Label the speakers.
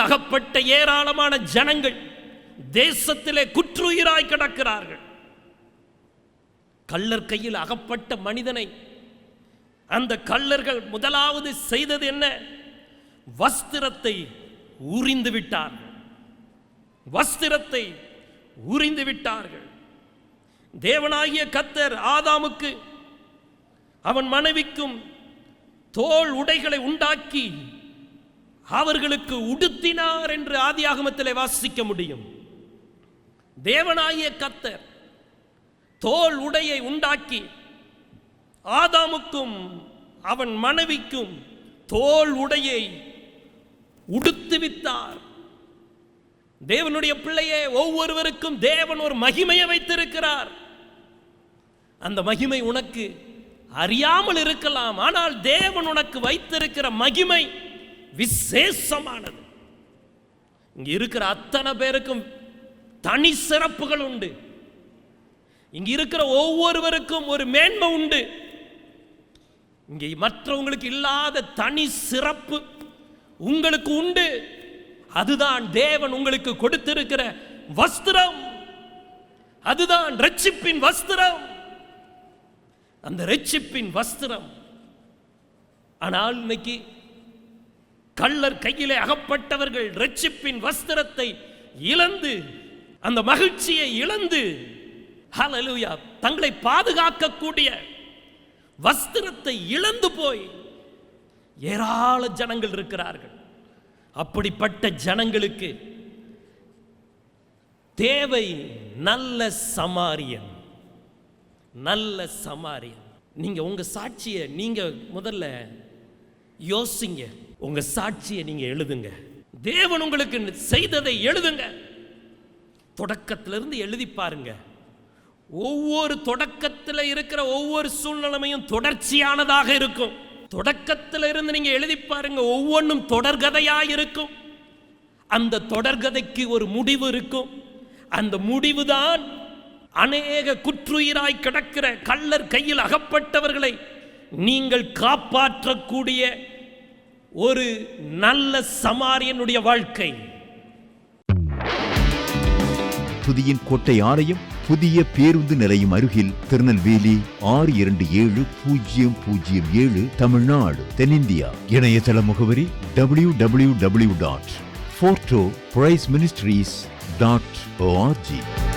Speaker 1: அகப்பட்ட ஏராளமான ஜனங்கள் தேசத்திலே குற்றுயிராய் கிடக்கிறார்கள். கள்ளர் கையில் அகப்பட்ட மனிதனை அந்த கள்ளர்கள் முதலாவது செய்தது என்ன? வஸ்திரத்தை உரிந்து விட்டார்கள். வஸ்திரத்தை உரிந்து விட்டார்கள். தேவனாகிய கர்த்தர் ஆதாமுக்கு அவன் மனைவிக்கும் தோல் உடைகளை உண்டாக்கி அவர்களுக்கு உடுத்தினார் என்று ஆதியாகமத்திலே வாசிக்க முடியும். தேவனாகிய கர்த்தர் தோல் உடையை உண்டாக்கி ஆதாமுக்கும் அவன் மனைவிக்கும் தோல் உடையை உடுத்துவித்தார். தேவனுடைய பிள்ளையே, ஒவ்வொருவருக்கும் தேவன் ஒரு மகிமையை வைத்திருக்கிறார். அந்த மகிமை உனக்கு அறியாமல் இருக்கலாம். ஆனால் தேவன் உனக்கு வைத்திருக்கிற மகிமை விசேஷமானது. இங்க இருக்கிற அத்தனை பேருக்கும் தனி சிறப்புகள் உண்டு. இங்க இருக்கிற ஒவ்வொருவருக்கும் ஒரு மேன்மை உண்டு. இங்கே மற்றவங்களுக்கு இல்லாத தனி சிறப்பு உங்களுக்கு உண்டு. அதுதான் தேவன் உங்களுக்கு கொடுத்திருக்கிற வஸ்திரம். அதுதான் இரட்சிப்பின் வஸ்திரம். அந்த இரட்சிப்பின் வஸ்திரம். ஆனால் இன்னைக்கு கள்ளர் கையிலே அகப்பட்டவர்கள் இரட்சிப்பின் வஸ்திரத்தை இழந்து, அந்த மகிழ்ச்சியை இழந்து, ஹல்லேலூயா, தங்களை பாதுகாக்கக்கூடிய வஸ்திரத்தை இழந்து போய் ஏராள ஜனங்கள் இருக்கிறார்கள். அப்படிப்பட்ட ஜனங்களுக்கு தேவை நல்ல சமாரியன். நல்ல சமாரியன். நீங்க உங்க சாட்சியை நீங்க முதல்ல யோசிங்க. உங்க சாட்சியை நீங்க எழுதுங்க. தேவன் உங்களுக்கு செய்ததை எழுதுங்க. தொடக்கத்திலிருந்து எழுதி பாருங்க. ஒவ்வொரு தொடக்கத்தில் இருக்கிற ஒவ்வொரு சூழ்நிலையும் தொடர்ச்சியானதாக இருக்கும். தொடக்கத்தில் இருந்து நீங்க எழுதி பாருங்க. ஒவ்வொன்றும் தொடர்கதையாக இருக்கும். அந்த தொடர்கதைக்கு ஒரு முடிவு இருக்கும். அந்த முடிவுதான் அநேக குற்றுயிராய் கிடக்கிற கள்ளர் கையில் அகப்பட்டவர்களை நீங்கள் காப்பாற்றக்கூடிய ஒரு நல்ல சமாரியனுடைய வாழ்க்கை.
Speaker 2: துதியின் கோட்டை ஆலயம் புதிய பேருந்து நிலையம் அருகில், திருநெல்வேலி 620007 தமிழ்நாடு, தென்னிந்தியா. இணையதள முகவரி www.fortopriceministries.org.